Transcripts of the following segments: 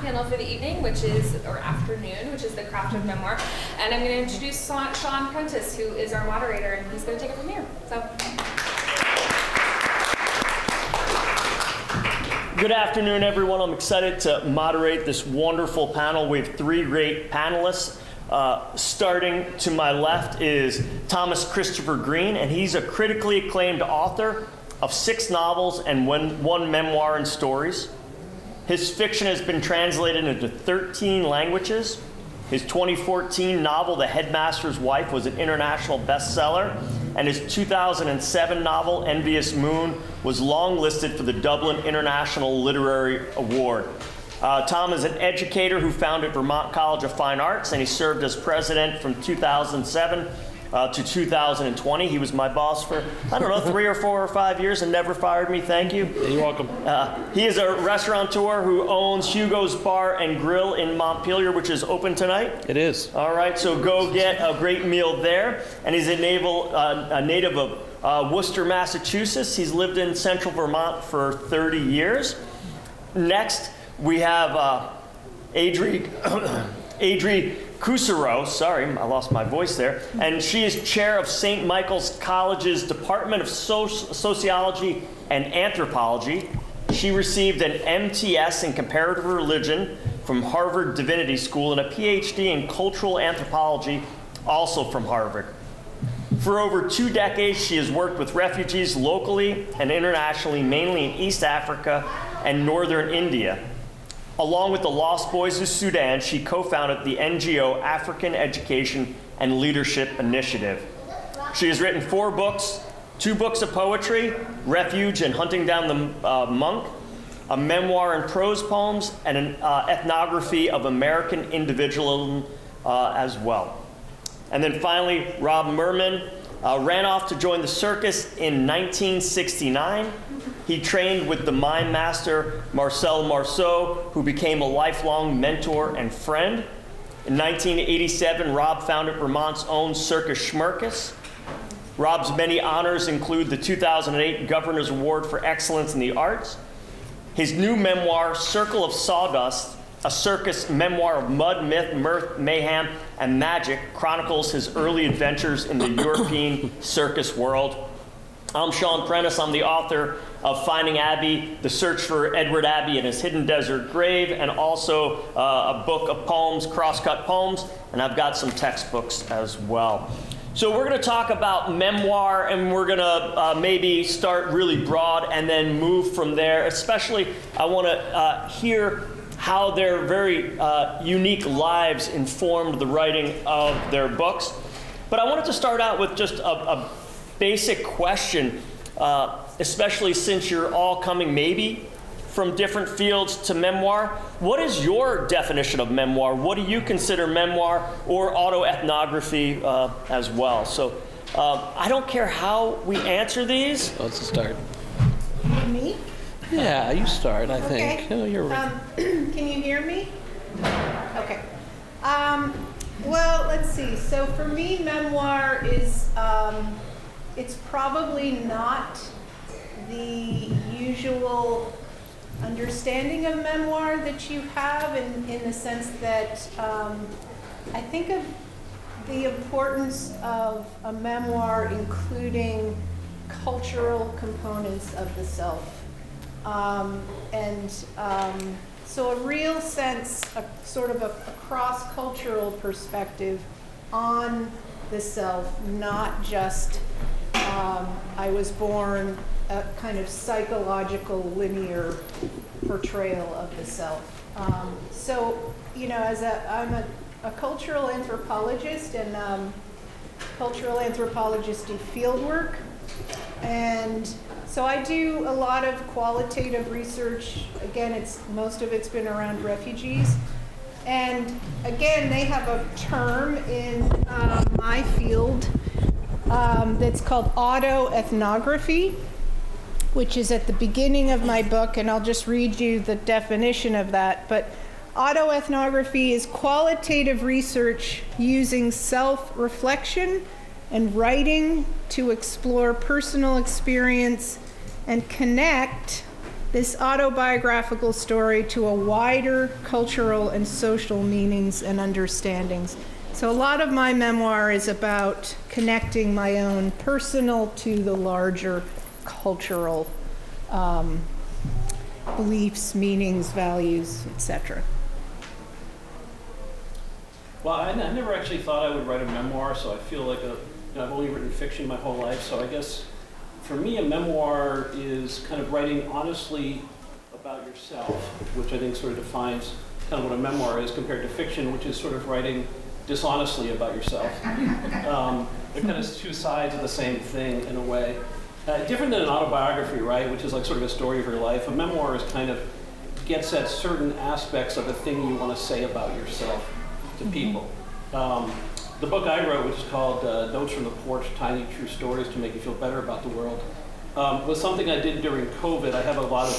panel for the evening, or afternoon, which is the craft of memoir. And I'm going to introduce Sean Prentiss, who is our moderator, and he's going to take it from here. So. Good afternoon, everyone. I'm excited to moderate this wonderful panel. We have three great panelists. Starting to my left is Thomas Christopher Greene, and he's a critically acclaimed author of 6 novels and one memoir and stories. His fiction has been translated into 13 languages. His 2014 novel, The Headmaster's Wife, was an international bestseller, and his 2007 novel, Envious Moon, was longlisted for the Dublin International Literary Award. Tom is an educator who founded Vermont College of Fine Arts, and he served as president from 2007 to 2020. He was my boss for, 3 or 4 or 5 years and never fired me. Thank you. You're welcome. He is a restaurateur who owns Hugo's Bar and Grill in Montpelier, which is open tonight. It is. All right, so go get a great meal there. And he's a native of Worcester, Massachusetts. He's lived in central Vermont for 30 years. Next, we have Adrie Kusserow, sorry, I lost my voice there, and she is chair of St. Michael's College's Department of Sociology and Anthropology. She received an MTS in Comparative Religion from Harvard Divinity School and a PhD in Cultural Anthropology, also from Harvard. For over 2 decades, she has worked with refugees locally and internationally, mainly in East Africa and northern India. Along with the Lost Boys of Sudan, she co-founded the NGO African Education and Leadership Initiative. She has written 4 books, 2 books of poetry, Refuge and Hunting Down the Monk, a memoir and prose poems, and an ethnography of American individualism as well. And then finally, Rob Mermin ran off to join the circus in 1969. He trained with the mime master Marcel Marceau, who became a lifelong mentor and friend. In 1987, Rob founded Vermont's own Circus Schmirkus. Rob's many honors include the 2008 Governor's Award for Excellence in the Arts. His new memoir, Circle of Sawdust, a circus memoir of mud, myth, mirth, mayhem, and magic, chronicles his early adventures in the European circus world. I'm Sean Prentiss. I'm the author of Finding Abbey, The Search for Edward Abbey and His Hidden Desert Grave, and also a book of poems, Crosscut Poems, and I've got some textbooks as well. So we're going to talk about memoir, and we're going to maybe start really broad and then move from there. Especially, I want to hear how their very unique lives informed the writing of their books. But I wanted to start out with just a basic question, especially since you're all coming maybe from different fields to memoir. What is your definition of memoir? What do you consider memoir or autoethnography as well? So I don't care how we answer these. Let's start. Me? Yeah, you start, I think. Okay. Oh, you're right. Can you hear me? Okay. Well, let's see. So for me, memoir is, it's probably not the usual understanding of memoir that you have in the sense that I think of the importance of a memoir including cultural components of the self. So a real sense, sort of a cross-cultural perspective on the self, not just I was born, a kind of psychological linear portrayal of the self. So, you know, I'm a cultural anthropologist, and cultural anthropologists do field work. And so I do a lot of qualitative research. Again, most of it's been around refugees. And again, they have a term in my field that's called autoethnography, which is at the beginning of my book, and I'll just read you the definition of that. But autoethnography is qualitative research using self-reflection and writing to explore personal experience and connect this autobiographical story to a wider cultural and social meanings and understandings. So a lot of my memoir is about connecting my own personal to the larger cultural beliefs, meanings, values, etc. Well, I never actually thought I would write a memoir, so I feel like I've only written fiction my whole life, so I guess for me a memoir is kind of writing honestly about yourself, which I think sort of defines kind of what a memoir is compared to fiction, which is sort of writing dishonestly about yourself. They're kind of two sides of the same thing in a way. Different than an autobiography, right, which is like sort of a story of your life. A memoir is kind of gets at certain aspects of a thing you want to say about yourself to people. The book I wrote, which is called Notes from the Porch, Tiny True Stories to Make You Feel Better About the World, was something I did during COVID. I have a lot of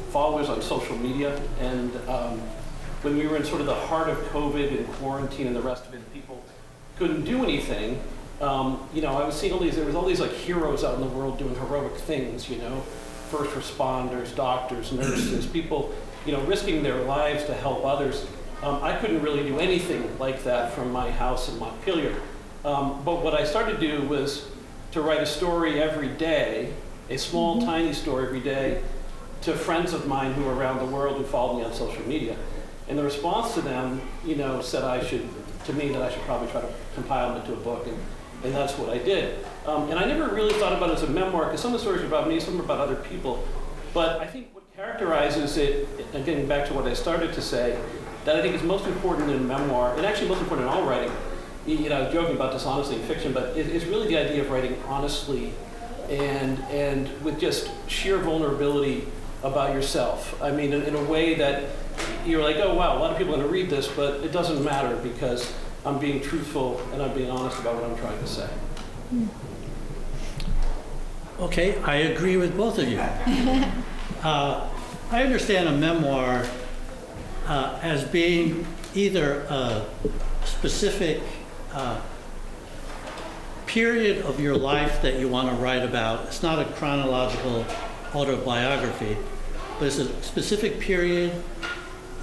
followers on social media, and when we were in sort of the heart of COVID and quarantine and the rest of it, people couldn't do anything. I was seeing there was all these like heroes out in the world doing heroic things, first responders, doctors, nurses, people, risking their lives to help others. I couldn't really do anything like that from my house in Montpelier. But what I started to do was to write a story every day, a small, tiny story every day, to friends of mine who were around the world who followed me on social media. And the response to them, said that I should probably try to compile them into a book, and that's what I did. And I never really thought about it as a memoir, because some of the stories are about me, some are about other people. But I think what characterizes it, and getting back to what I started to say, that I think is most important in memoir, and actually most important in all writing, I was joking about dishonesty in fiction, but it's really the idea of writing honestly and with just sheer vulnerability about yourself. I mean, in a way that you're like, oh wow, a lot of people are going to read this, but it doesn't matter because I'm being truthful and I'm being honest about what I'm trying to say. Okay, I agree with both of you. I understand a memoir as being either a specific period of your life that you want to write about. It's not a chronological autobiography, but it's a specific period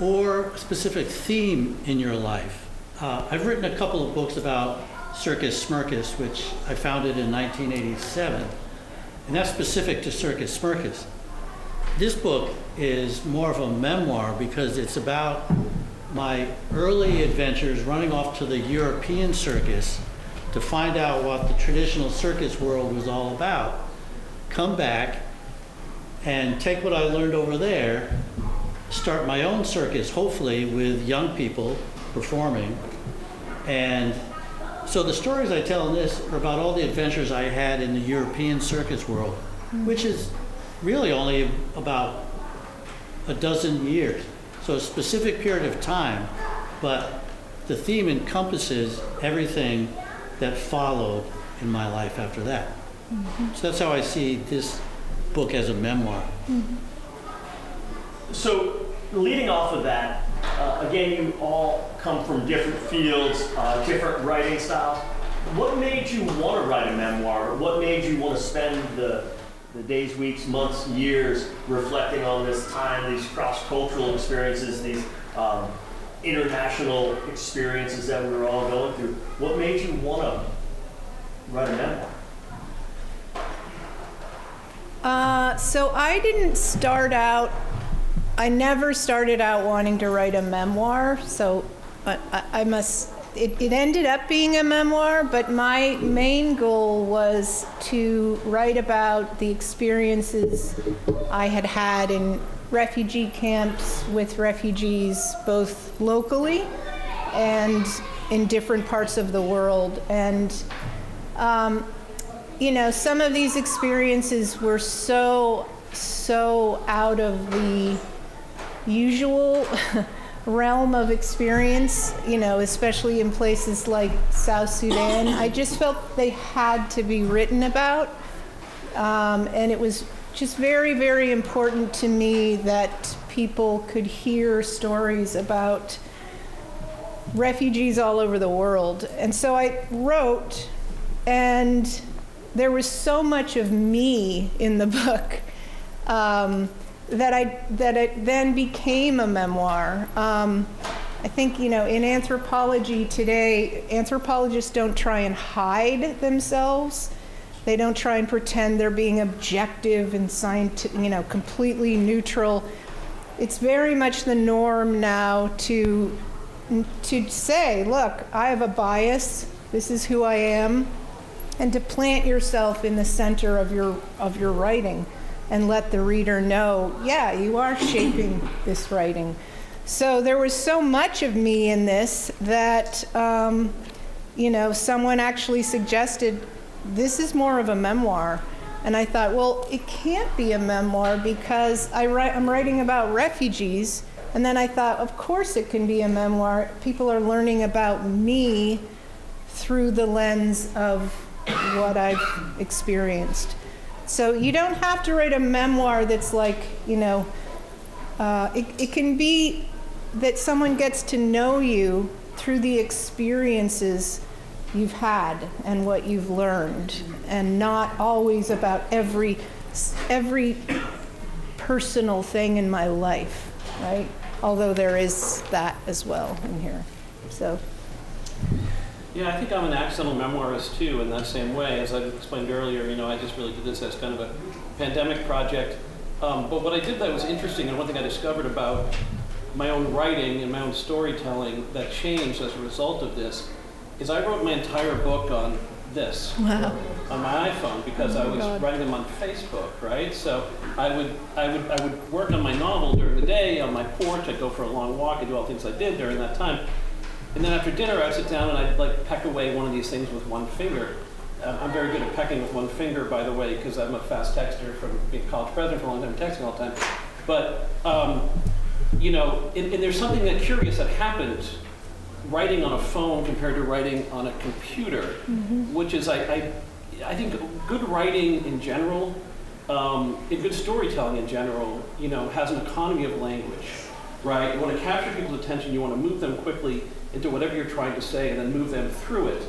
or specific theme in your life. I've written a couple of books about Circus Smirkus, which I founded in 1987, and that's specific to Circus Smirkus. This book is more of a memoir because it's about my early adventures running off to the European circus to find out what the traditional circus world was all about, come back and take what I learned over there, start my own circus, hopefully with young people performing. And so the stories I tell in this are about all the adventures I had in the European circus world, which is really only about a dozen years. So a specific period of time, but the theme encompasses everything that followed in my life after that. So that's how I see this book as a memoir. So leading off of that, again, you all come from different fields, different writing styles. What made you want to write a memoir? What made you want to spend the days, weeks, months, years reflecting on this time, these cross-cultural experiences, these international experiences that we were all going through? What made you want to write a memoir? So I didn't start out, I never started out wanting to write a memoir, so it ended up being a memoir, but my main goal was to write about the experiences I had had in refugee camps with refugees, both locally and in different parts of the world. And some of these experiences were so out of the usual realm of experience, especially in places like South Sudan. I just felt they had to be written about. And it was just very, very important to me that people could hear stories about refugees all over the world. And so I wrote, and there was so much of me in the book that it then became a memoir. I think, in anthropology today, anthropologists don't try and hide themselves. They don't try and pretend they're being objective and scientific, completely neutral. It's very much the norm now to say, look, I have a bias. This is who I am, and to plant yourself in the center of your writing, and let the reader know, yeah, you are shaping this writing. So there was so much of me in this that, someone actually suggested, this is more of a memoir. And I thought, well, it can't be a memoir because I'm writing about refugees. And then I thought, of course it can be a memoir. People are learning about me through the lens of what I've experienced. So you don't have to write a memoir that's like, it can be that someone gets to know you through the experiences you've had and what you've learned, and not always about every personal thing in my life, right? Although there is that as well in here. So. Yeah, I think I'm an accidental memoirist too, in that same way. As I explained earlier, I just really did this as kind of a pandemic project. But what I did that was interesting, and one thing I discovered about my own writing and my own storytelling that changed as a result of this is I wrote my entire book on this. Wow. On my iPhone, because I was writing them on Facebook, right? So I would work on my novel during the day on my porch. I'd go for a long walk and do all the things I did during that time. And then after dinner, I'd sit down and I'd peck away one of these things with one finger. I'm very good at pecking with one finger, by the way, because I'm a fast texter from being college president for a long time, texting all the time. But, and there's something that curious that happened writing on a phone compared to writing on a computer, which is, I think good writing in general, and good storytelling in general, has an economy of language, right? You want to capture people's attention, you want to move them quickly into whatever you're trying to say, and then move them through it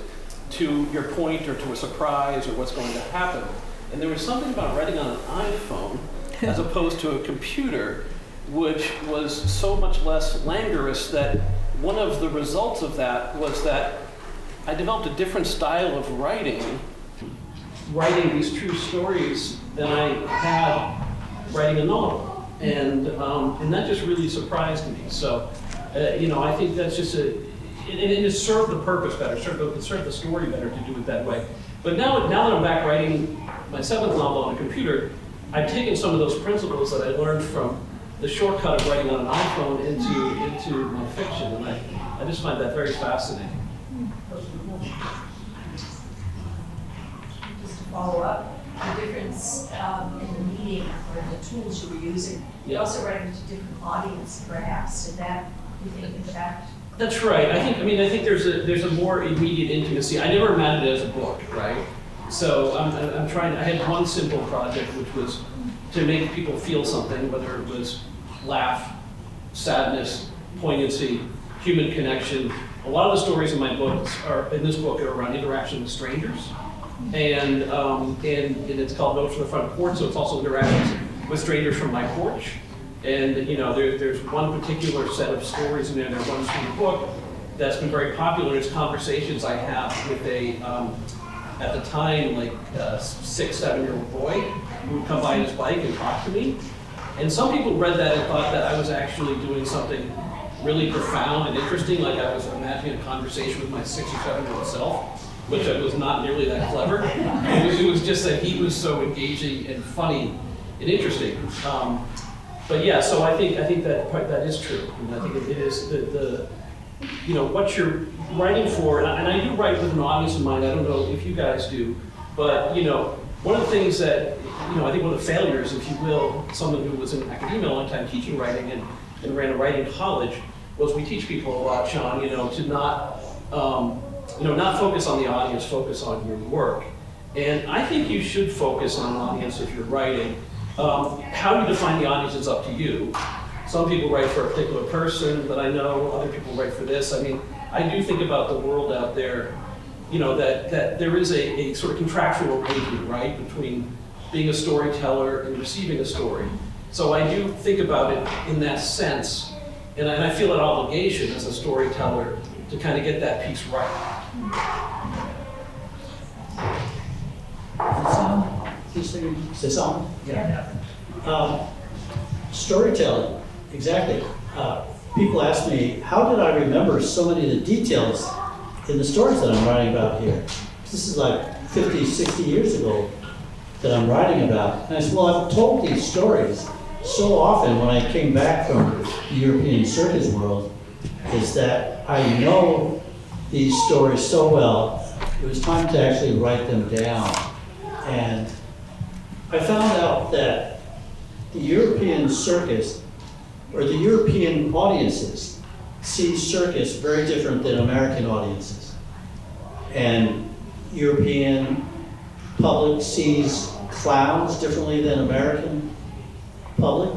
to your point or to a surprise or what's going to happen. And there was something about writing on an iPhone as opposed to a computer, which was so much less languorous, that one of the results of that was that I developed a different style of writing these true stories than I had writing a novel. And that just really surprised me. So, I think that's just it served the purpose better, it served the story better to do it that way. But now that I'm back writing my 7th novel on a computer, I've taken some of those principles that I learned from the shortcut of writing on an iPhone into my fiction, and I just find that very fascinating. Just to follow up, the difference in the medium or the tools you were using, you're also writing to different audience, perhaps. Did that, you think, in fact? That's right. I think there's a more immediate intimacy. I never imagined it as a book, right? So I'm trying. I had one simple project, which was to make people feel something, whether it was laugh, sadness, poignancy, human connection. A lot of the stories in this book are around interaction with strangers, and it's called Notes from the Front Porch. So it's also interactions with strangers from my porch. And there's one particular set of stories in there that runs through the book that's been very popular. It's conversations I have with at the time, 6, 7-year-old boy who would come by his bike and talk to me. And some people read that and thought that I was actually doing something really profound and interesting, like I was imagining a conversation with my 6 or 7-year-old self, which was not nearly that clever. It was just that he was so engaging and funny and interesting. But yeah, so I think that is true. And I think it is the what you're writing for, and I do write with an audience in mind. I don't know if you guys do, but one of the things that I think one of the failures, if you will, someone who was in academia a long time teaching writing and ran a writing college, was we teach people a lot, Sean, to not not focus on the audience, focus on your work. And I think you should focus on an audience if you're writing. How you define the audience is up to you. Some people write for a particular person that I know, other people write for this. I mean, I do think about the world out there, that there is a sort of contractual arrangement, right, between being a storyteller and receiving a story. So I do think about it in that sense, and I feel an obligation as a storyteller to kind of get that piece right. Say something? Yeah. Storytelling, exactly. People ask me, how did I remember so many of the details in the stories that I'm writing about here? This is like 50, 60 years ago that I'm writing about. And I said, well, I've told these stories so often when I came back from the European circus world, is that I know these stories so well, it was time to actually write them down. And I found out that the European circus, or the European audiences, see circus very different than American audiences. And European public sees clowns differently than American public.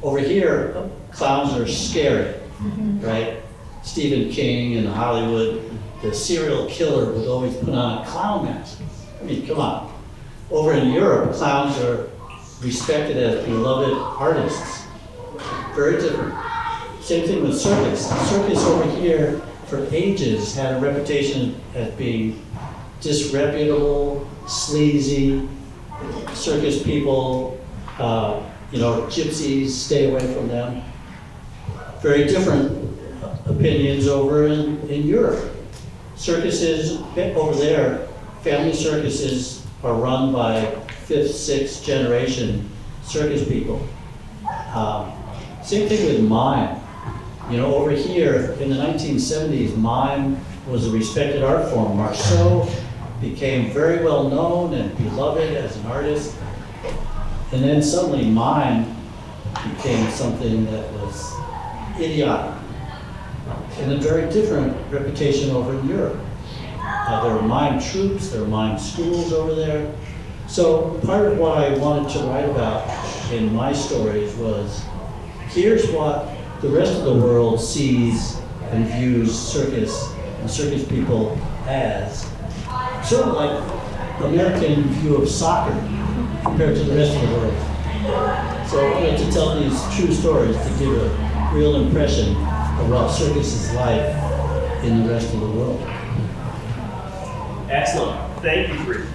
Over here, clowns are scary, right? Stephen King in Hollywood, the serial killer would always put on a clown mask. I mean, come on. Over in Europe, clowns are respected as beloved artists. Very different. Same thing with circus. Circus over here for ages had a reputation as being disreputable, sleazy. Circus people, gypsies, stay away from them. Very different opinions over in Europe. Circuses over there, family circuses are run by 5th, 6th generation circus people. Same thing with mime. Over here in the 1970s, mime was a respected art form. Marceau became very well known and beloved as an artist. And then suddenly mime became something that was idiotic. And a very different reputation over in Europe. There were mime troupes, there were mime schools over there. So part of what I wanted to write about in my stories was, here's what the rest of the world sees and views circus and circus people as. Sort of like the American view of soccer compared to the rest of the world. So I wanted to tell these true stories to give a real impression of what circus is like in the rest of the world. Excellent. Thank you, Greene.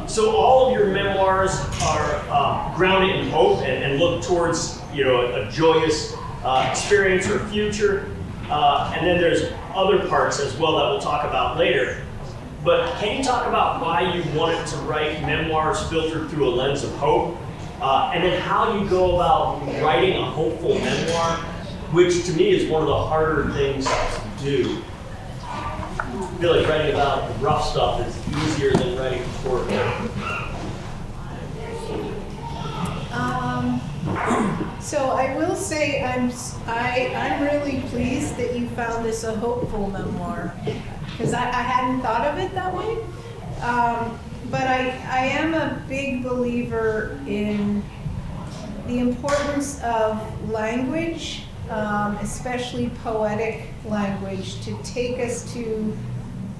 So all of your memoirs are grounded in hope and look towards a joyous experience or future. And then there's other parts as well that we'll talk about later. But can you talk about why you wanted to write memoirs filtered through a lens of hope? And then how you go about writing a hopeful memoir, which to me is one of the harder things to do. I feel like writing about the rough stuff is easier than writing horror. So I will say I'm really pleased that you found this a hopeful memoir, because I hadn't thought of it that way. But I am a big believer in the importance of language, especially poetic language, to take us to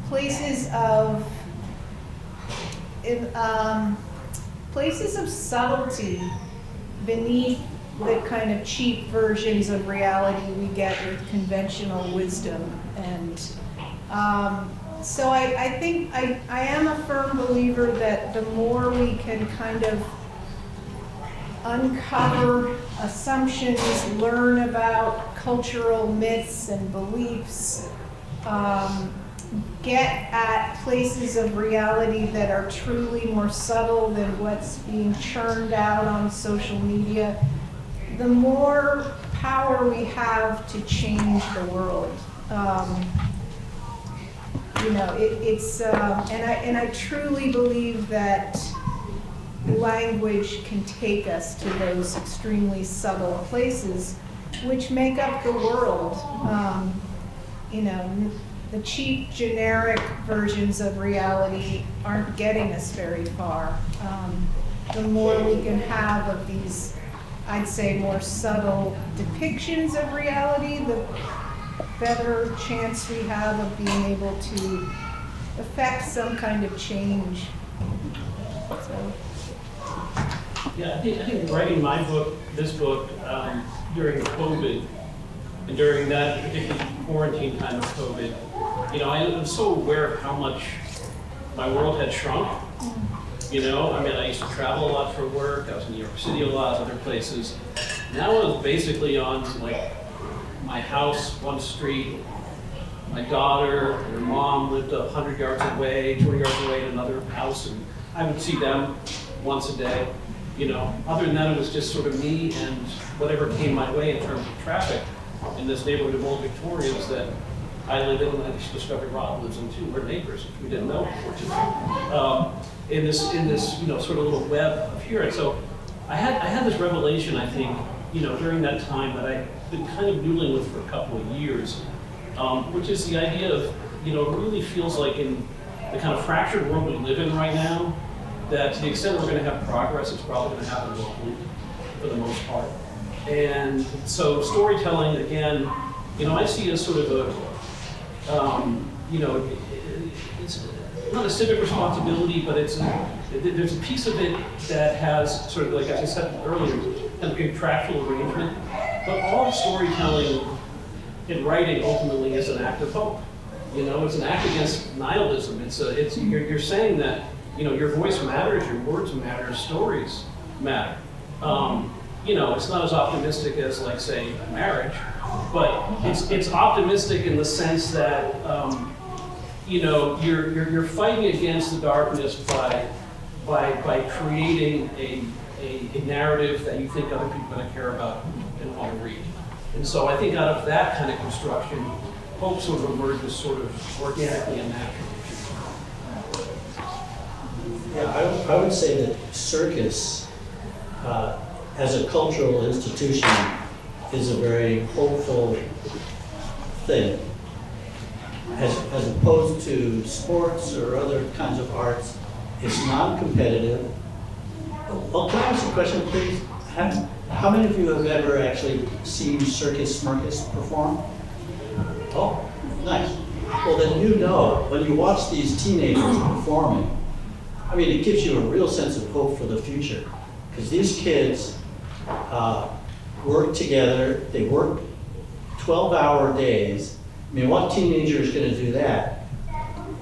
places of subtlety beneath the kind of cheap versions of reality we get with conventional wisdom. And so I think I am a firm believer that the more we can kind of uncover assumptions, learn about cultural myths and beliefs, get at places of reality that are truly more subtle than what's being churned out on social media, the more power we have to change the world. And I truly believe that language can take us to those extremely subtle places which make up the world. The cheap, generic versions of reality aren't getting us very far. The more we can have of these, I'd say, more subtle depictions of reality, the better chance we have of being able to affect some kind of change. So. Yeah, I think writing this book, during COVID, and during that particular quarantine time of COVID, I was so aware of how much my world had shrunk. I used to travel a lot for work. I was in New York City a lot, other places. Now I was basically on like my house, one street. My daughter and her mom lived 100 yards away, 20 yards away in another house, and I would see them once a day. Other than that, it was just sort of me and whatever came my way in terms of traffic in this neighborhood of Old Victorians that I live in, and I just discovered Rob lives in too. We're neighbors, which we didn't know, unfortunately. In this sort of little web of here. And so I had this revelation, I think, during that time that I've been kind of noodling with for a couple of years, which is the idea of, it really feels like in the kind of fractured world we live in right now, that to the extent we're going to have progress, it's probably going to happen locally for the most part. And so storytelling, again, I see as sort of it's not a civic responsibility, but there's a piece of it that has sort of, like as I said earlier, kind of contractual arrangement. But all storytelling in writing ultimately is an act of hope. It's an act against nihilism. You're saying that your voice matters, your words matter, stories matter. It's not as optimistic as, like, say, marriage, but it's optimistic in the sense that you're fighting against the darkness by creating a narrative that you think other people are going to care about and want to read. And so I think out of that kind of construction, hope sort of emerges sort of organically and naturally. Yeah, I would say that circus, as a cultural institution, is a very hopeful thing. As opposed to sports or other kinds of arts, it's non-competitive. Oh, can I ask a question, please? How many of you have ever actually seen Circus Smirkus perform? Oh, nice. Well, then when you watch these teenagers performing, it gives you a real sense of hope for the future. Because these kids work together, they work 12-hour days. What teenager is going to do that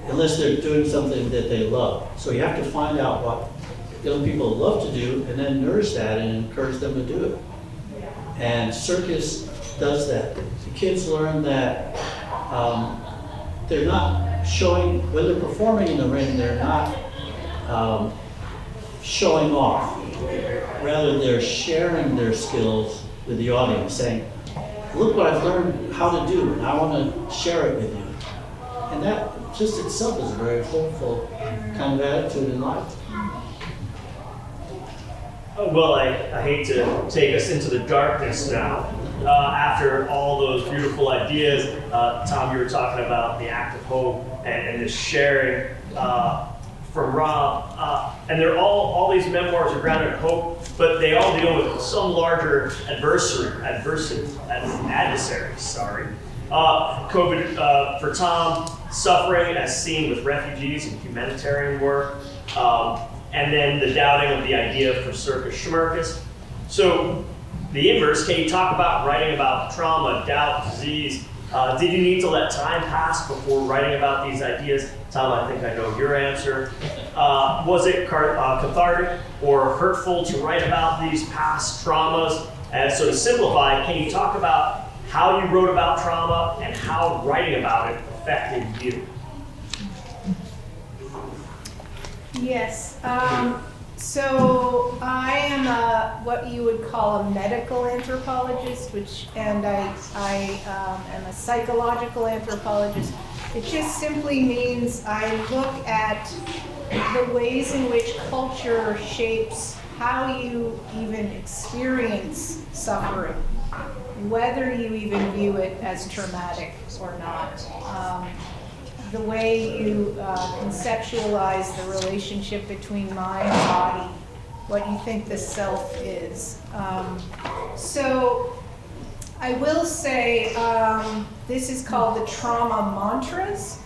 unless they're doing something that they love? So you have to find out what young people love to do and then nourish that and encourage them to do it. And circus does that. The kids learn that they're not showing, when they're performing in the ring, they're not showing off. Rather, they're sharing their skills with the audience, saying, look what I've learned how to do, and I want to share it with you. And that just itself is a very hopeful kind of attitude in life. Oh, well, I hate to take us into the darkness now. After all those beautiful ideas, Tom, you were talking about the act of hope and the sharing from Rob. And they're all these memoirs are grounded in hope, but they all deal with some larger adversaries. COVID for Tom, suffering as seen with refugees and humanitarian work, and then the doubting of the idea for Circus Schmirkus. So the inverse, can you talk about writing about trauma, doubt, disease? Did you need to let time pass before writing about these ideas? Tom, I think I know your answer. Was it cathartic or hurtful to write about these past traumas? And so to simplify, can you talk about how you wrote about trauma and how writing about it affected you? Yes. So I am what you would call a medical anthropologist, and I am a psychological anthropologist. It just simply means I look at the ways in which culture shapes how you even experience suffering, whether you even view it as traumatic or not. The way you conceptualize the relationship between mind and body, what you think the self is. So I will say this is called the trauma mantras.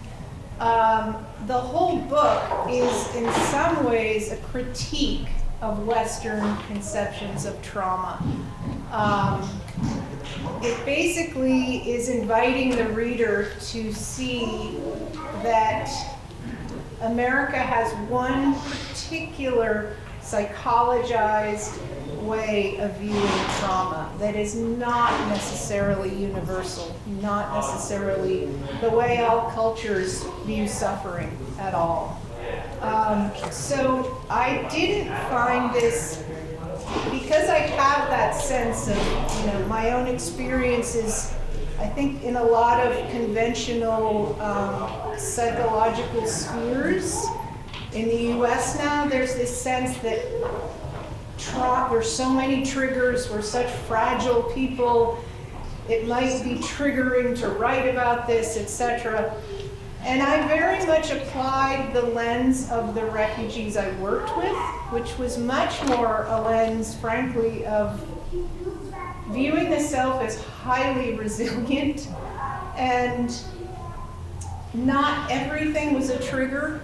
The whole book is in some ways a critique of Western conceptions of trauma. It basically is inviting the reader to see that America has one particular psychologized way of viewing trauma that is not necessarily universal, not necessarily the way all cultures view suffering at all. So I didn't find this, because I have that sense of, my own experiences, I think in a lot of conventional psychological spheres in the US now, there's this sense that there's so many triggers, we're such fragile people, it might be triggering to write about this, etc. And I very much applied the lens of the refugees I worked with, which was much more a lens, frankly, of viewing the self as highly resilient, and not everything was a trigger,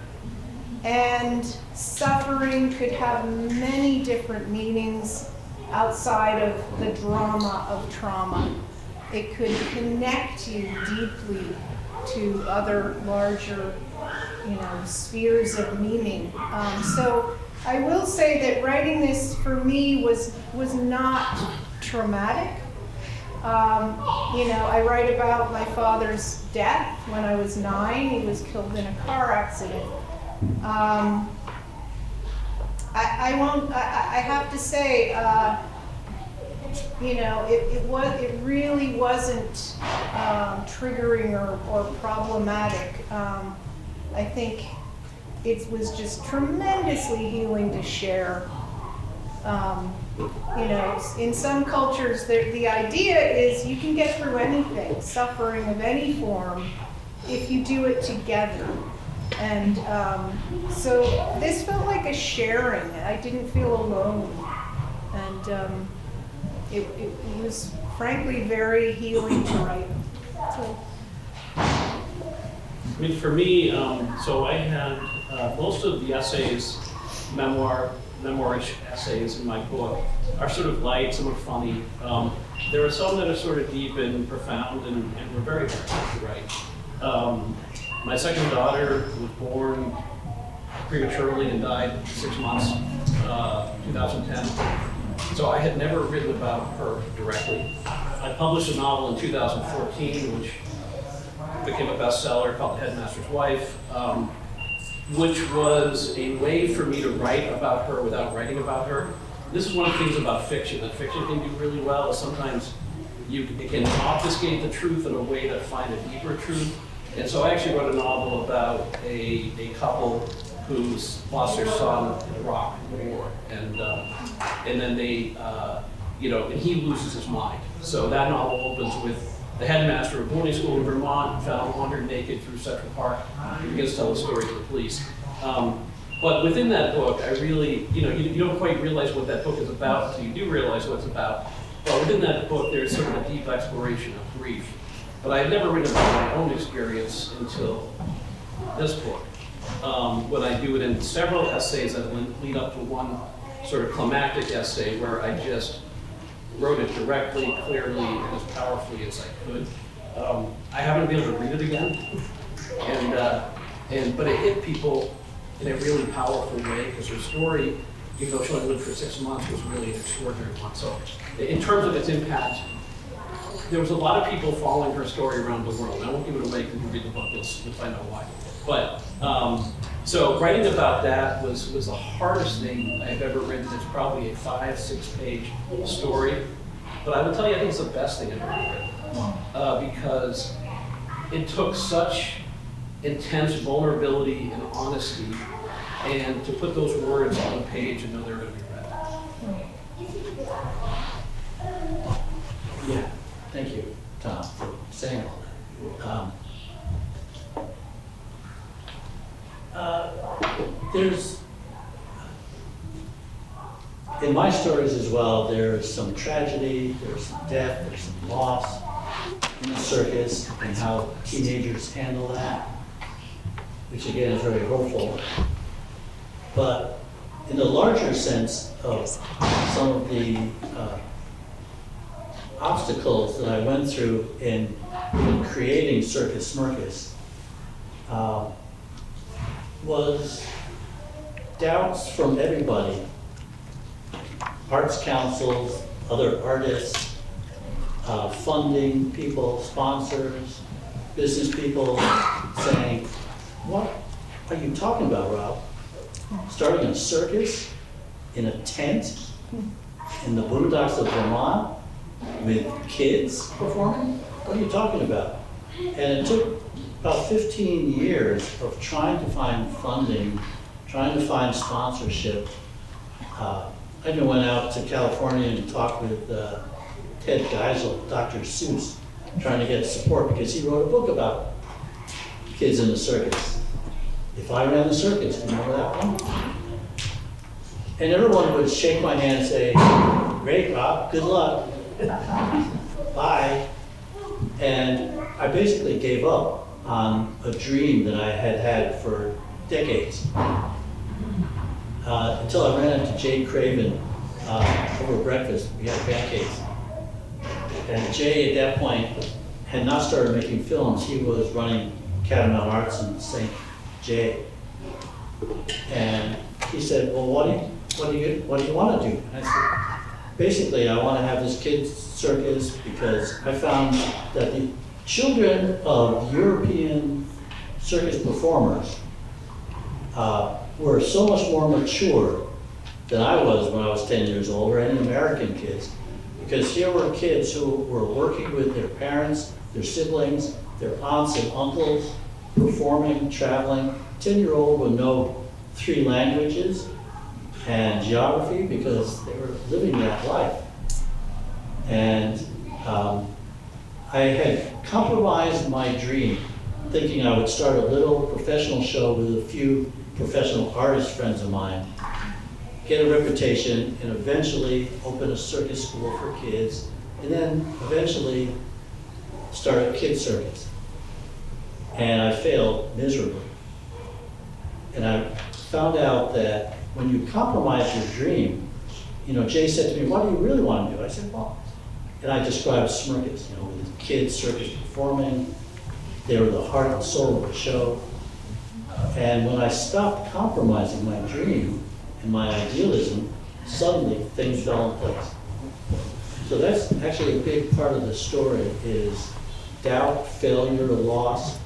and suffering could have many different meanings outside of the drama of trauma. It could connect you deeply to other larger, spheres of meaning. So I will say that writing this for me was not traumatic. I write about my father's death when I was 9. He was killed in a car accident. I have to say, it really wasn't triggering or problematic. I think it was just tremendously healing to share. In some cultures, the idea is you can get through anything, suffering of any form, if you do it together. And so this felt like a sharing. I didn't feel alone. And it was frankly very healing to write. So. I mean, for me, so I had most of the essays, memoirish essays in my book are sort of light, some are funny. There are some that are sort of deep and profound and were very hard to write. My second daughter was born prematurely and died 6 months, 2010. So I had never written about her directly. I published a novel in 2014, which became a bestseller called The Headmaster's Wife, which was a way for me to write about her without writing about her. This is one of the things about fiction that fiction can do really well, is sometimes it can obfuscate the truth in a way to find a deeper truth. And so I actually wrote a novel about a couple who's lost their son in Iraq in the war, and then they, and he loses his mind. So that novel opens with the headmaster of a boarding school in Vermont found wandered naked through Central Park. He begins to tell the story to the police. But within that book, I really, you don't quite realize what that book is about until you do realize what it's about. But within that book, there's sort of a deep exploration of grief. But I had never written about my own experience until this book. When I do it in several essays that lead up to one sort of climactic essay where I just wrote it directly, clearly, and as powerfully as I could. I haven't been able to read it again, but it hit people in a really powerful way because her story, even though she only lived for 6 months, was really an extraordinary one. So, in terms of its impact, there was a lot of people following her story around the world. I won't give it away because if you read the book, you'll find out why. But so writing about that was the hardest thing I've ever written. It's probably a 5-6 page story. But I will tell you, I think it's the best thing I've ever written because it took such intense vulnerability and honesty, and to put those words on a page and know they're going to be read. Yeah, thank you, Tom, for saying all that. There's, in my stories as well, there's some tragedy, there's some death, there's some loss in the circus, and how teenagers handle that, which again is very hopeful. But in the larger sense of some of the obstacles that I went through in creating Circus Smirkus, was doubts from everybody, arts councils, other artists, funding people, sponsors, business people, saying, what are you talking about, Rob? Starting a circus in a tent in the boondocks of Vermont with kids performing? What are you talking about? And it took about 15 years of trying to find funding, trying to find sponsorship. I even went out to California and talked with Ted Geisel, Dr. Seuss, trying to get support because he wrote a book about kids in the circus. If I ran the circus, remember that one? And everyone would shake my hand and say, great, Rob, good luck. Bye. And I basically gave up on a dream that I had had for decades. Until I ran into Jay Craven over breakfast. We had pancakes. And Jay, at that point, had not started making films. He was running Catamount Arts in St. Jay. And he said, well, what do you want to do? And I said, basically, I want to have this kids' circus because I found that the children of European circus performers were so much more mature than I was when I was 10 years old, or any American kids. Because here were kids who were working with their parents, their siblings, their aunts and uncles, performing, traveling. 10-year-old would know 3 languages and geography because they were living that life. And I had compromised my dream, thinking I would start a little professional show with a few professional artist friends of mine, get a reputation, and eventually open a circus school for kids, and then eventually start a kids circus. And I failed miserably. And I found out that when you compromise your dream, Jay said to me, what do you really want to do? I said, well, and I described Smirkus, with the kids circus performing. They were the heart and soul of the show. And when I stopped compromising my dream and my idealism, suddenly things fell in place. So that's actually a big part of the story is doubt, failure, loss,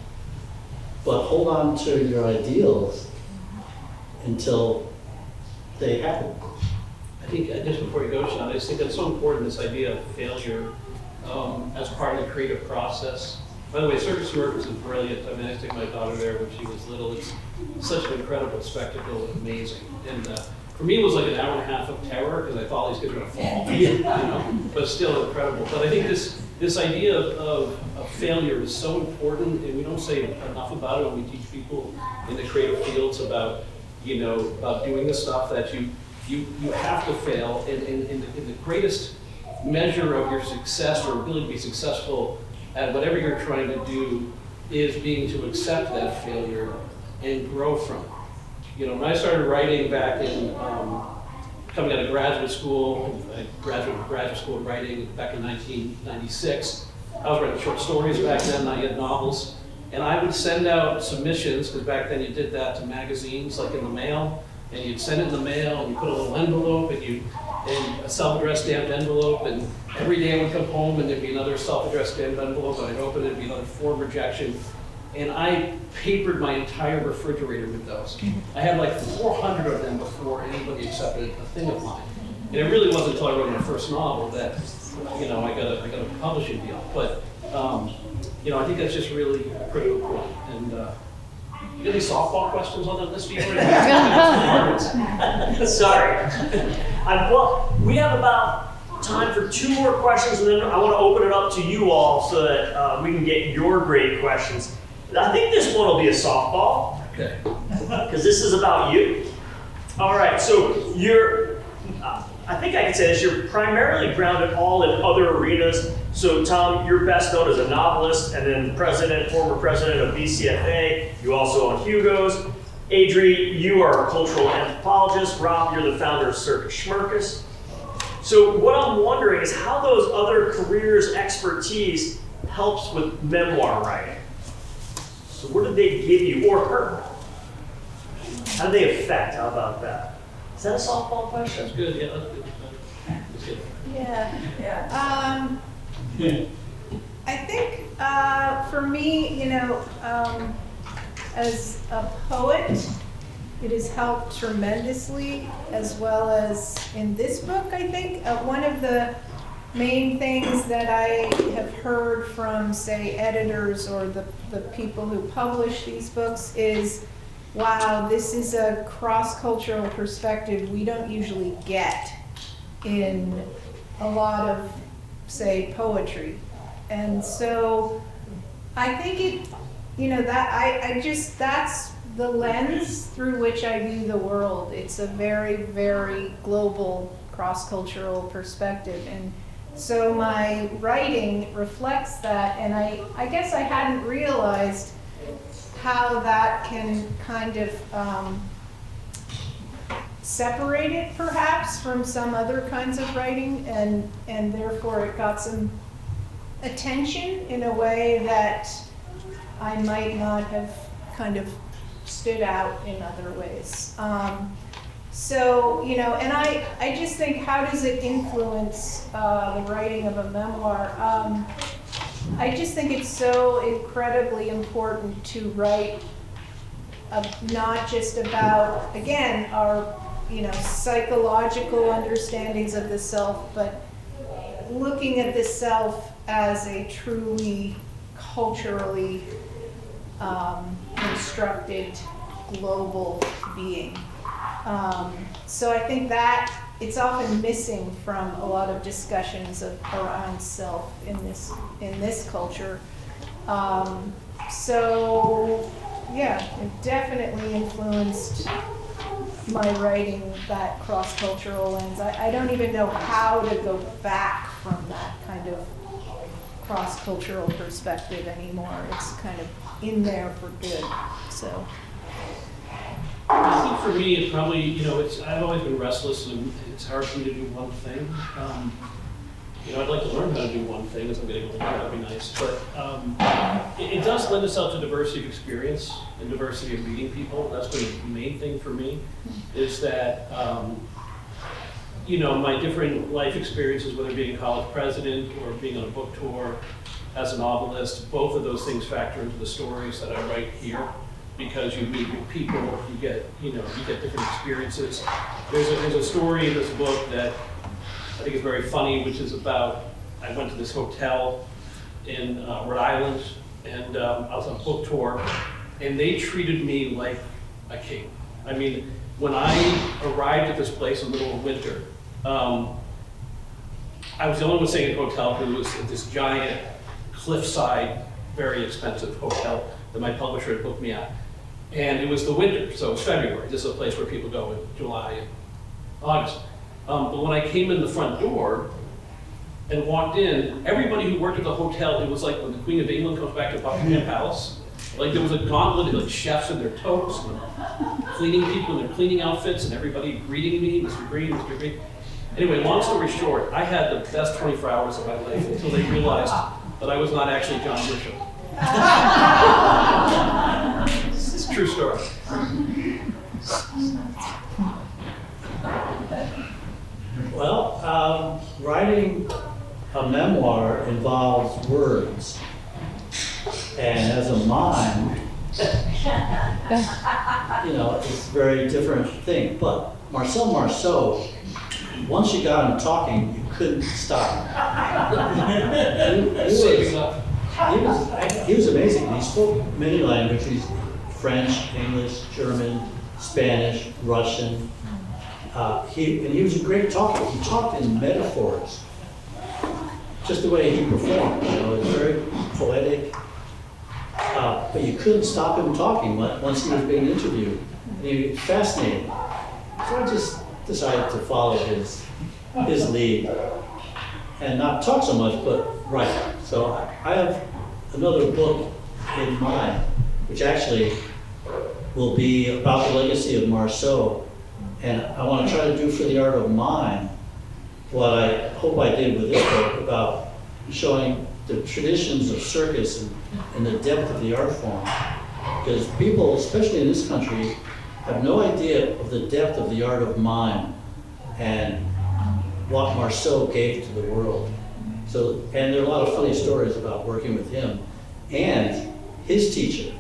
but hold on to your ideals until they happen. I think, just before you go, Sean, I just think that's so important, this idea of failure as part of the creative process. By the way, Circus Smirkus is brilliant. I mean, I took my daughter there when she was little. It's such an incredible spectacle, amazing. And for me, it was like an hour and a half of terror because I thought these kids were going to fall, but still incredible. But I think this idea of failure is so important, and we don't say enough about it when we teach people in the creative fields about doing the stuff that you have to fail. And the greatest measure of your success or ability to be successful at whatever you're trying to do is being to accept that failure and grow from it. When I started writing back in coming out of graduate school, I graduated graduate school in writing back in 1996. I was writing short stories back then, not yet novels. And I would send out submissions, because back then you did that to magazines, like in the mail, and you'd send it in the mail, and you put a little envelope, and a self-addressed stamped envelope, and every day I would come home, and there'd be another self-addressed stamped envelope, and I'd open it, it'd be another form rejection. And I papered my entire refrigerator with those. I had like 400 of them before anybody accepted a thing of mine. And it really wasn't until I wrote my first novel that, I got a publishing deal. But, I think that's just really a critical point. And you got any softball questions on the list? Sorry. Well, we have about time for 2 more questions, and then I want to open it up to you all so that we can get your great questions. I think this one will be a softball. Okay. Because this is about you. All right, so I think I can say this, you're primarily grounded all in other arenas. So Tom, you're best known as a novelist and then former president of BCFA. You also own Hugo's. Adrie, you are a cultural anthropologist. Rob, you're the founder of Circus Schmirkus. So what I'm wondering is how those other careers' expertise helps with memoir writing. So what did they give you, or her? How do they affect? How about that? Is that a softball question? That's good, yeah, that's good. That's good. Yeah. I think for me, as a poet, it has helped tremendously, as well as in this book, I think. One of the main things that I have heard from, say, editors or the people who publish these books is, wow, this is a cross-cultural perspective we don't usually get in a lot of, say, poetry. And so I think it, that's the lens through which I view the world. It's a very, very global, cross-cultural perspective. And so my writing reflects that, and I guess I hadn't realized how that can kind of separate it perhaps from some other kinds of writing, and therefore it got some attention in a way that I might not have kind of stood out in other ways. So, and I just think, how does it influence the writing of a memoir? I just think it's so incredibly important to write not just about, again, our psychological understandings of the self, but looking at the self as a truly culturally constructed global being. So I think that it's often missing from a lot of discussions around self in this culture. So yeah, it definitely influenced my writing, that cross-cultural lens. I don't even know how to go back from that kind of cross-cultural perspective anymore. It's kind of in there for good. So I think for me, it probably, I've always been restless, and it's hard for me to do one thing. I'd like to learn how to do one thing as I'm getting older. That'd be nice. But it does lend itself to diversity of experience and diversity of meeting people. That's been the main thing for me, is that, my different life experiences, whether being a college president or being on a book tour as a novelist, both of those things factor into the stories that I write here. Because you meet with people, you get different experiences. There's a story in this book that I think is very funny, which is about, I went to this hotel in Rhode Island, and I was on a book tour, and they treated me like a king. I mean, when I arrived at this place in the middle of winter, I was the only one staying in a hotel who was at this giant cliffside, very expensive hotel that my publisher had booked me at. And it was the winter, so it was February. This is a place where people go in July and August. But when I came in the front door and walked in, everybody who worked at the hotel, it was like when the Queen of England comes back to Buckingham Palace. Like there was a gauntlet of like chefs in their toques, and cleaning people in their cleaning outfits, and everybody greeting me, Mr. Greene, Mr. Greene. Anyway, long story short, I had the best 24 hours of my life until they realized that I was not actually John Grisham. It's a true story. Well, writing a memoir involves words. And as a mime, it's a very different thing. But Marcel, once you got him talking, you couldn't stop. He was amazing. He spoke many languages: French, English, German, Spanish, Russian. He was a great talker. He talked in metaphors, just the way he performed. It was very poetic. But you couldn't stop him talking once he was being interviewed. And he was fascinating. So I just decided to follow his lead and not talk so much, but write. So I have another book in mind, which actually will be about the legacy of Marceau. And I want to try to do for the art of mime what I hope I did with this book about showing the traditions of circus and the depth of the art form. Because people, especially in this country, have no idea of the depth of the art of mime and what Marceau gave to the world. So, and there are a lot of funny stories about working with him and his teacher.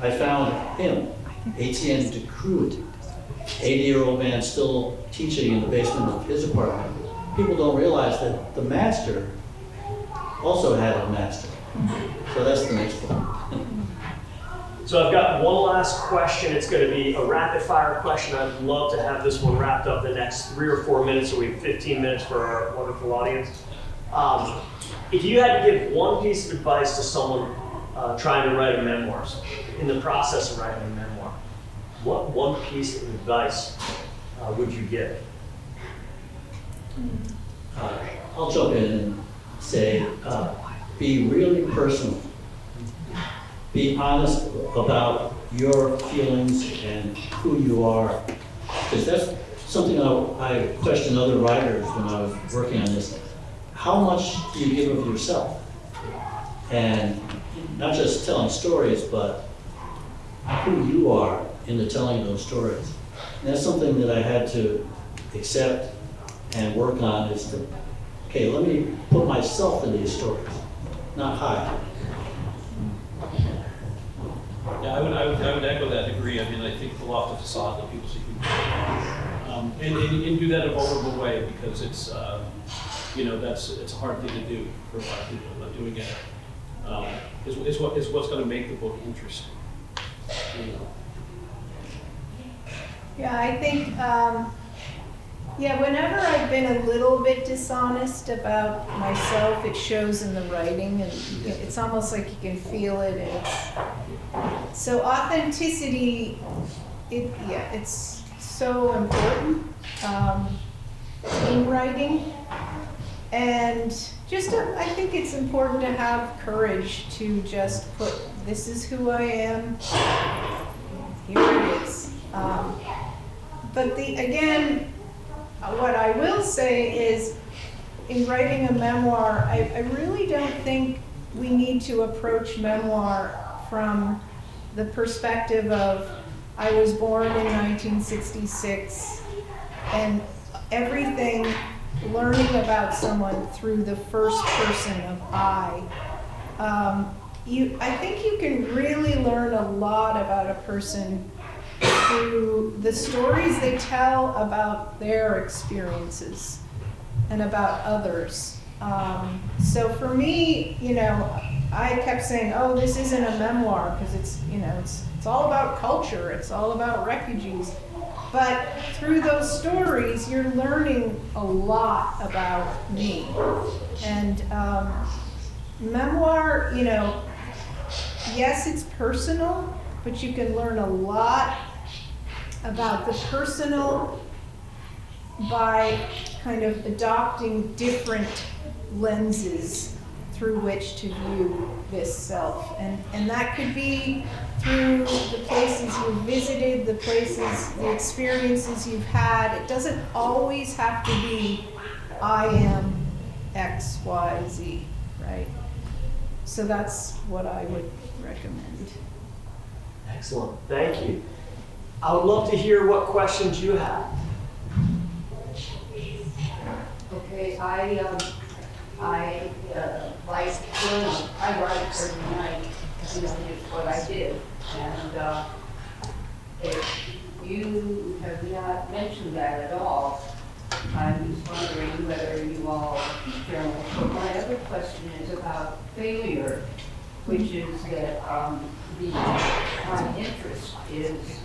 I found him, Etienne de Croux, 80-year-old man still teaching in the basement of his apartment. People don't realize that the master also had a master. So that's the next one. So I've got one last question. It's going to be a rapid fire question. I'd love to have this one wrapped up in the next 3 or 4 minutes, so we have 15 minutes for our wonderful audience. If you had to give one piece of advice to someone trying to write a memoir, in the process of writing a memoir, what one piece of advice would you give? I'll jump in and say, be really personal. Be honest about your feelings and who you are. Because that's something I questioned other writers when I was working on this. How much do you give of yourself? And not just telling stories, but who you are in the telling of those stories. And that's something that I had to accept and work on, is to, okay, let me put myself in these stories, not hide. Yeah, I would echo that degree. I mean, I think pull off the facade that people see and do that in a vulnerable way, because it's, it's a hard thing to do for a lot of people. Not doing it is what's going to make the book interesting. Yeah, I think, whenever I've been a little bit dishonest about myself, it shows in the writing, and it's almost like you can feel it. And so authenticity, it's so important in writing. And just, I think it's important to have courage to just put, this is who I am, here it is. But again, what I will say is, in writing a memoir, I really don't think we need to approach memoir from the perspective of, I was born in 1966, and everything, learning about someone through the first person of I. I think you can really learn a lot about a person through the stories they tell about their experiences and about others. So for me, I kept saying, oh, this isn't a memoir, because it's all about culture, it's all about refugees. But through those stories, you're learning a lot about me. And memoir, yes, it's personal, but you can learn a lot about the personal by kind of adopting different lenses through which to view this self. And that could be through the places you've visited, the experiences you've had. It doesn't always have to be, I am X, Y, Z, right? So that's what I would recommend. Excellent, thank you. I would love to hear what questions you have. Okay, I like journal. I write every night. It's what I did. And if you have not mentioned that at all, I'm just wondering whether you all keep journals. But my other question is about failure, which is that my interest is,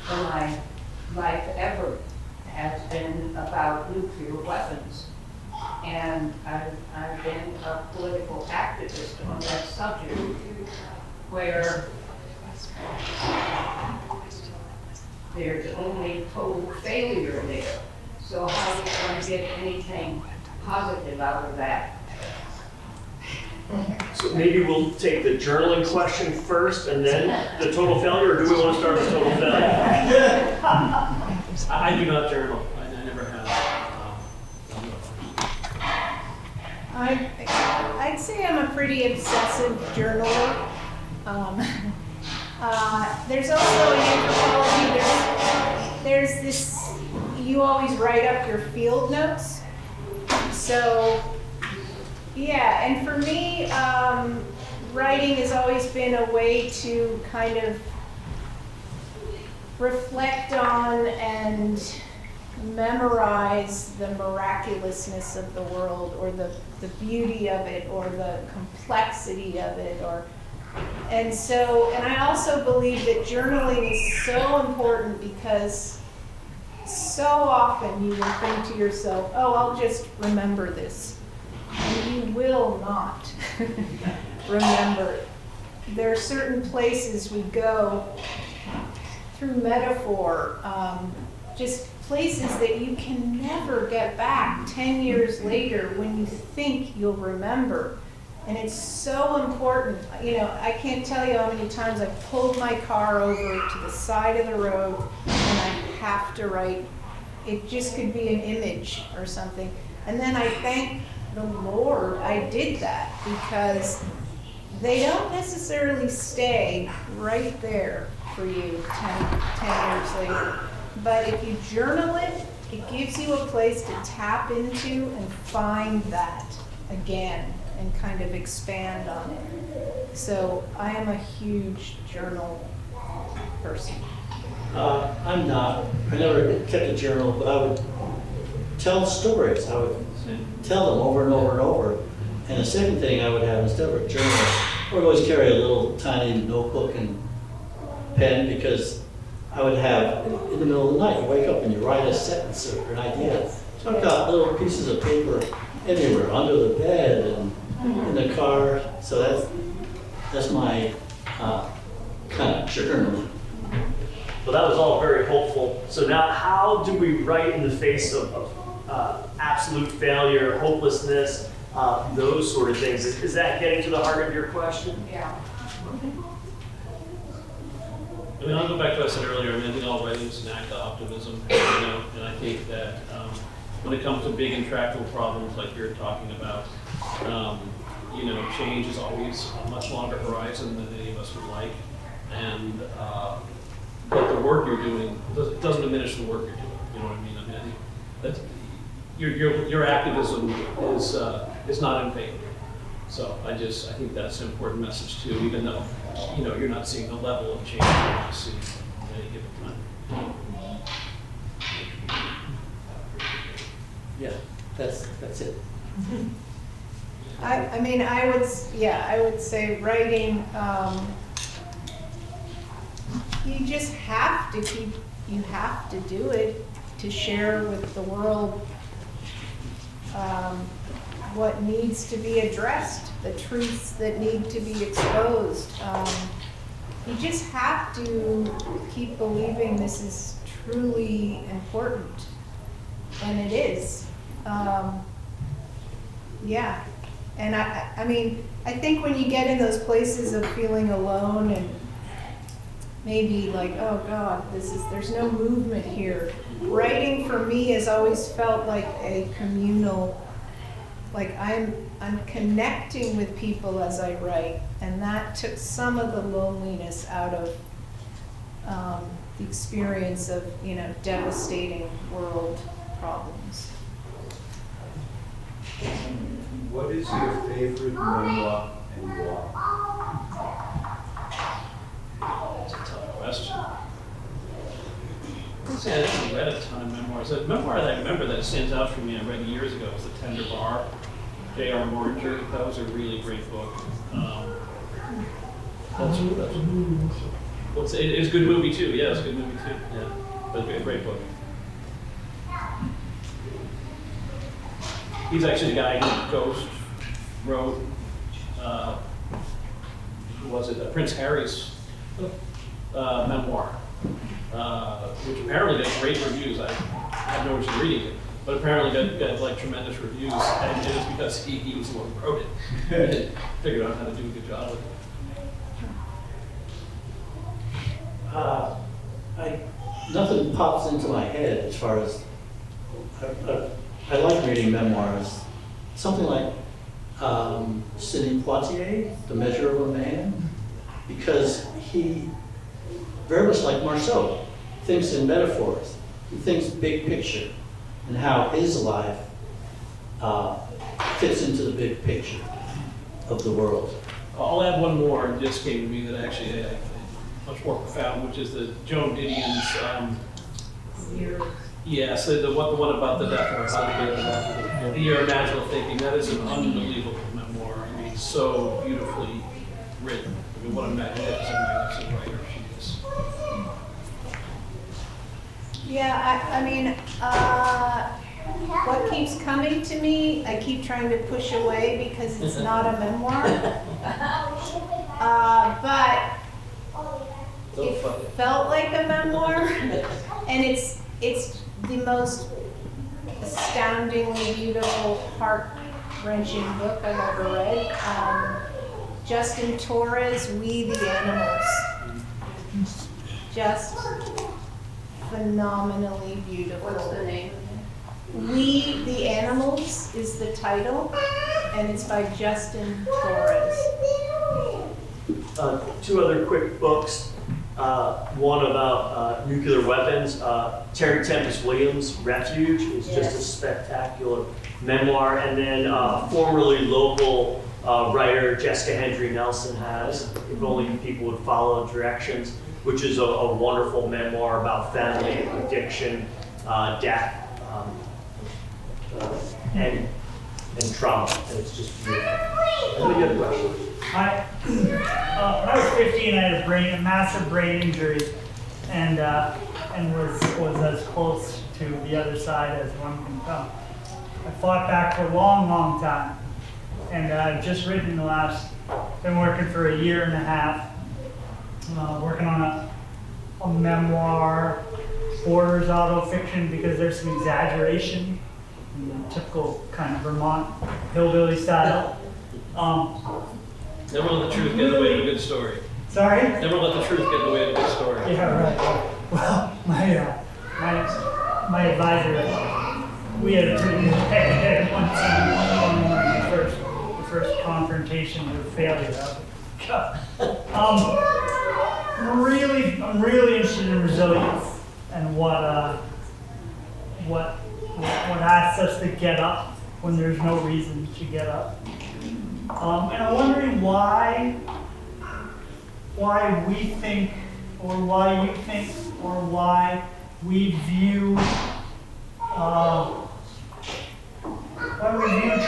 for my life ever, has been about nuclear weapons. And I've been a political activist on that subject, where there's only total failure there. So how are we going to get anything positive out of that? So maybe we'll take the journaling question first and then the total failure, or do we want to start with total failure? I do not journal. I never have. I'd say I'm a pretty obsessive journaler. There's also in anthropology, there's this, you always write up your field notes. So, yeah, and for me, writing has always been a way to kind of reflect on and memorize the miraculousness of the world, or the beauty of it, or the complexity of it, and I also believe that journaling is so important, because so often you will think to yourself, oh, I'll just remember this. And you will not remember. There are certain places we go through metaphor, just places that you can never get back 10 years later when you think you'll remember. And it's so important. You know, I can't tell you how many times I've pulled my car over to the side of the road and I have to write. It just could be an image or something. And then I thank the Lord I did that, because they don't necessarily stay right there for you 10 years later. But if you journal it, it gives you a place to tap into and find that again and kind of expand on it. So I am a huge journal person. I'm not. I never kept a journal, but I would tell stories. I would tell them over and over and over. And the second thing I would have, instead of a journal, I would always carry a little tiny notebook and pen, because I would have, in the middle of the night, you wake up and you write a sentence or an idea. So I've got little pieces of paper everywhere, under the bed and in the car. So that's my kind of journal. Well, that was all very hopeful. So now, how do we write in the face of absolute failure, hopelessness, those sort of things? Is that getting to the heart of your question? Yeah. I mean, I'll go back to what I said earlier. I mean, I think all writing is an act of optimism, you know, and I think that when it comes to big intractable problems like you're talking about, you know, change is always a much longer horizon than any of us would like, and but the work you're doing doesn't diminish the work you're doing. You know what I mean? I mean, I think that's your activism is not in vain. So I think that's an important message too, even though, you know, you're not seeing the level of change that you see at any given time. Yeah, that's it. I mean, I would say writing, you just have to do it to share with the world what needs to be addressed, the truths that need to be exposed. You just have to keep believing this is truly important, and it is. Yeah, and I mean, I think when you get in those places of feeling alone and maybe like, oh God, there's no movement here. Writing for me has always felt like a communal, like I'm connecting with people as I write, and that took some of the loneliness out of the experience of, you know, devastating world problems. What is your favorite memoir and why? That's a tough question. I haven't read a ton of memoirs. A memoir that I remember that stands out for me, I read years ago, was The Tender Bar, J.R. Morringer. That was a really great book. It's a good movie too. Yeah, it's a good movie too. Yeah, but a great book. He's actually the guy who Ghost wrote, who was it? Prince Harry's memoir, which apparently got great reviews. I have no interest in reading it, but apparently got like tremendous reviews, and it was because he was the one who wrote it. And figured out how to do a good job with it. Nothing pops into my head as far as, I like reading memoirs. Something like Sidney Poitier, The Measure of a Man, because he, very much like Marceau, thinks in metaphors. He thinks big picture and how his life fits into the big picture of the world. I'll add one more, and just came to me that actually much more profound, which is the Joan Didion's. Yes, the one about the death of her husband, the Year of Magical Thinking. That is an unbelievable memoir. I mean, so beautifully written. I mean, what a magnificent writer she is. Yeah, I mean, what keeps coming to me, I keep trying to push away because it's not a memoir. But it felt like a memoir, and it's the most astoundingly beautiful, heart-wrenching book I've ever read. Justin Torres, We the Animals. Just phenomenally beautiful. What's the name? We the Animals is the title, and it's by Justin Torres. Two other quick books. One about nuclear weapons. Terry Tempest Williams' Refuge is just a spectacular memoir. And then formerly local writer Jessica Hendry Nelson has If Only People Would Follow Directions, which is a wonderful memoir about family addiction, death, and trauma. And it's just beautiful. Any other questions? When I was 15, I had a massive brain injury, and was as close to the other side as one can come. I fought back for a long, long time, and I've just written been working for a year and a half, working on a memoir, borders auto-fiction, because there's some exaggeration in the typical kind of Vermont hillbilly style. Never let the truth get in the way of a good story. Sorry? Never let the truth get in the way of a good story. Yeah, right. Well, my advisor, we had a pretty good head once the first confrontation with failure. I'm really interested in resilience and what asks us to get up when there's no reason to get up. And I'm wondering why we think, or why you think, or why we view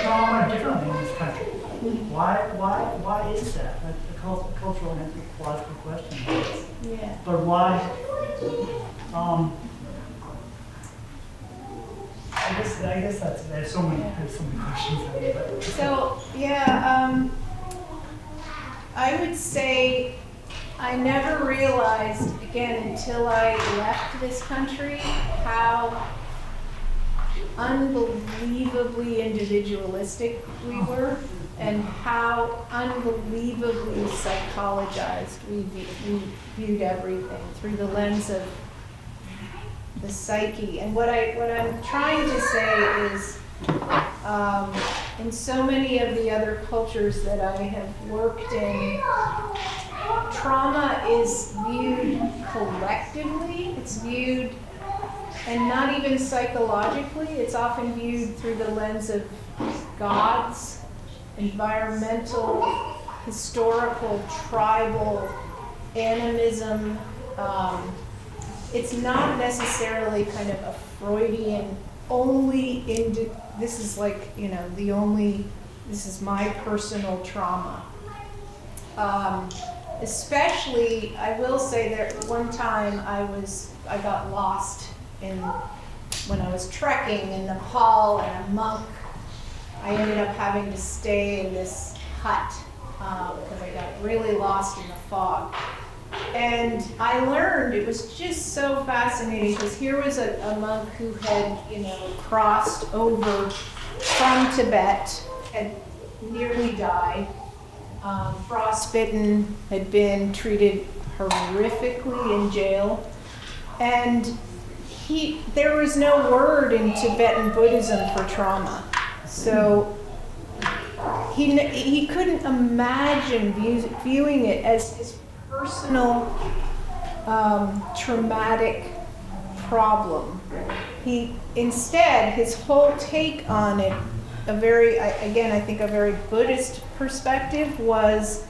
trauma differently in this country. Why is that? That's a cultural and anthropological question. Yeah. But why? I guess that's, there's so many questions. But. So, yeah, I would say I never realized, again, until I left this country, how unbelievably individualistic we were and how unbelievably psychologized we viewed everything through the lens of the psyche. And what I'm trying to say is, in so many of the other cultures that I have worked in, trauma is viewed collectively. It's viewed, and not even psychologically, it's often viewed through the lens of gods, environmental, historical, tribal, animism. It's not necessarily kind of a Freudian this is like, this is my personal trauma. Especially, I will say that one time I got lost when I was trekking in Nepal, and a monk, I ended up having to stay in this hut because I got really lost in the fog. And I learned, it was just so fascinating, because here was a monk who had, crossed over from Tibet, had nearly died, frostbitten, had been treated horrifically in jail. And there was no word in Tibetan Buddhism for trauma. So he couldn't imagine viewing it as his personal traumatic problem. Instead, his whole take on it, I think a very Buddhist perspective, was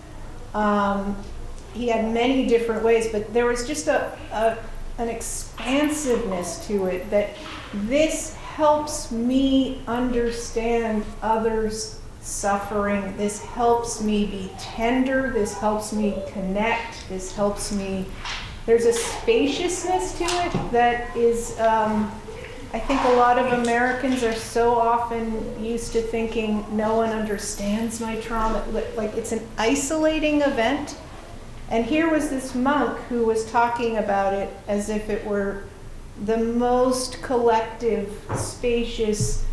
he had many different ways, but there was just an expansiveness to it, that this helps me understand others' suffering, this helps me be tender, this helps me connect, there's a spaciousness to it that is, I think a lot of Americans are so often used to thinking no one understands my trauma, like it's an isolating event. And here was this monk who was talking about it as if it were the most collective, spacious,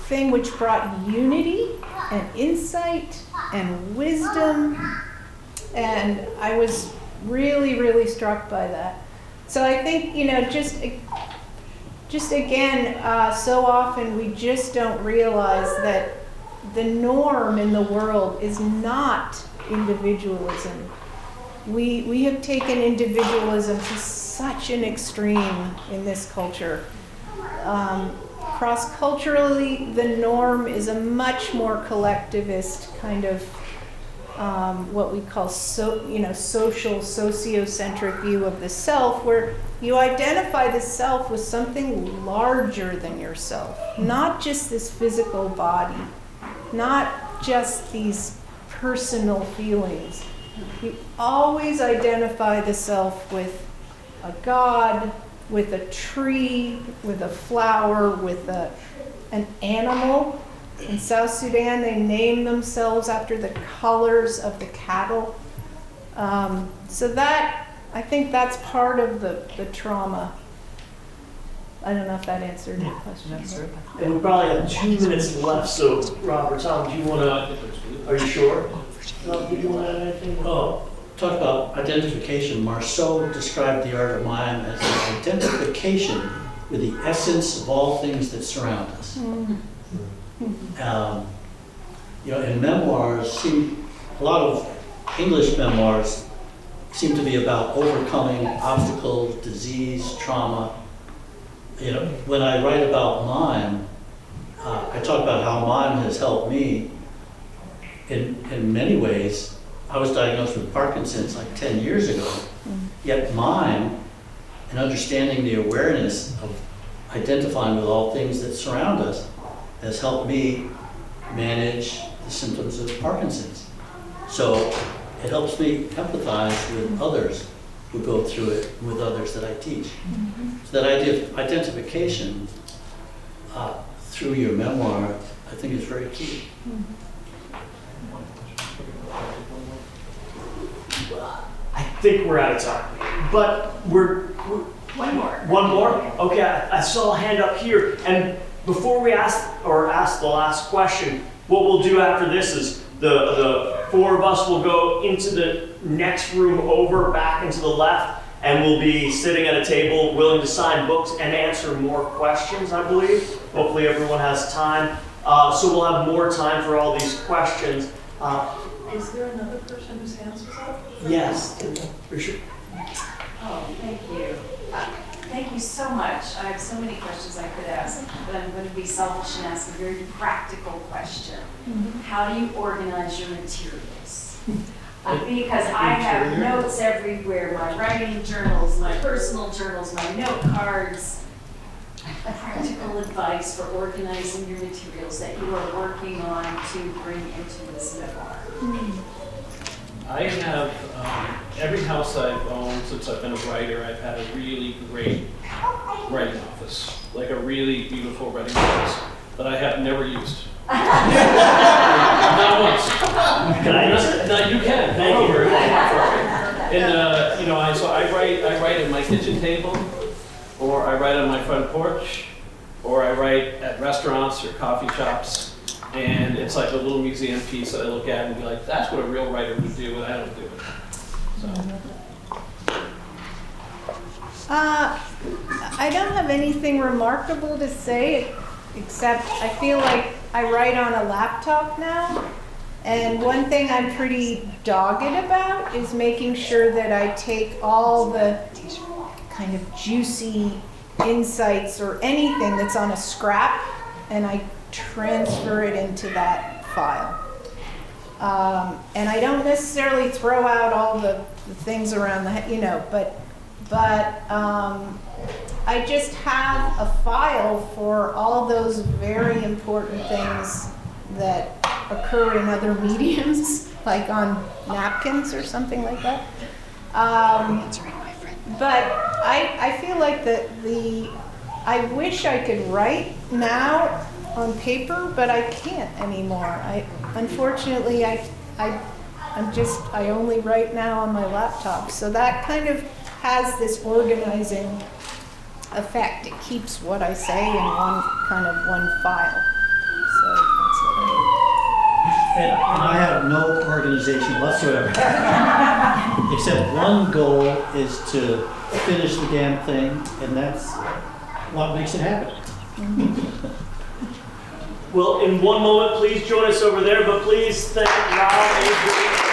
thing which brought unity and insight and wisdom. And I was really, really struck by that. So I think, just again, so often we just don't realize that the norm in the world is not individualism. We have taken individualism to such an extreme in this culture. Cross-culturally, the norm is a much more collectivist kind of what we call social, sociocentric view of the self, where you identify the self with something larger than yourself, not just this physical body, not just these personal feelings. You always identify the self with a god, with a tree, with a flower, with an animal. In South Sudan, they name themselves after the colors of the cattle. So I think that's part of the trauma. I don't know if that answered your question. And we probably have 2 minutes left, so Rob or Tom, do you want to, are you sure? Rob, do you want to add anything? Oh, talk about identification. Marceau described the art of mime as an identification with the essence of all things that surround us. In memoirs, a lot of English memoirs seem to be about overcoming obstacles, disease, trauma. When I write about mime, I talk about how mime has helped me in many ways. I was diagnosed with Parkinson's like 10 years ago, yet mime and understanding the awareness of identifying with all things that surround us has helped me manage the symptoms of Parkinson's. So it helps me empathize with others who go through it, with others that I teach. So that idea of identification through your memoir, I think is very key. I think we're out of time, but we're One more. One more? Okay, I saw a hand up here, and before we ask the last question, what we'll do after this is the 4 of us will go into the next room over, back into the left, and we'll be sitting at a table willing to sign books and answer more questions, I believe. Hopefully everyone has time. So we'll have more time for all these questions. Is there another person whose hands was up? Yes, for sure. Oh, thank you. Thank you so much. I have so many questions I could ask, but I'm going to be selfish and ask a very practical question. How do you organize your materials? Because I have notes everywhere, my writing journals, my personal journals, my note cards. Practical advice for organizing your materials that you are working on to bring into this memoir. I have, every house I've owned since I've been a writer, I've had a really great writing office, like a really beautiful writing office that I have never used. Not once. Can I use it? No, you can. Thank you very much. And you know, I write at my kitchen table, or I write on my front porch, or I write at restaurants or coffee shops. And it's like a little museum piece that I look at and be like, that's what a real writer would do, and I don't do it. So. I don't have anything remarkable to say, except I feel like I write on a laptop now. And one thing I'm pretty dogged about is making sure that I take all the kind of juicy insights or anything that's on a scrap and I transfer it into that file. And I don't necessarily throw out all the things around the, you know, but I just have a file for all those very important things that occur in other mediums, like on napkins or something like that. But I feel like I wish I could write now on paper, but I can't anymore. Unfortunately, I only write now on my laptop. So that kind of has this organizing effect. It keeps what I say in one file. So that's it. And I have no organization whatsoever. Except one goal is to finish the damn thing, and that's what makes it happen. Well, in one moment, please join us over there, but please thank Rob, Adrie,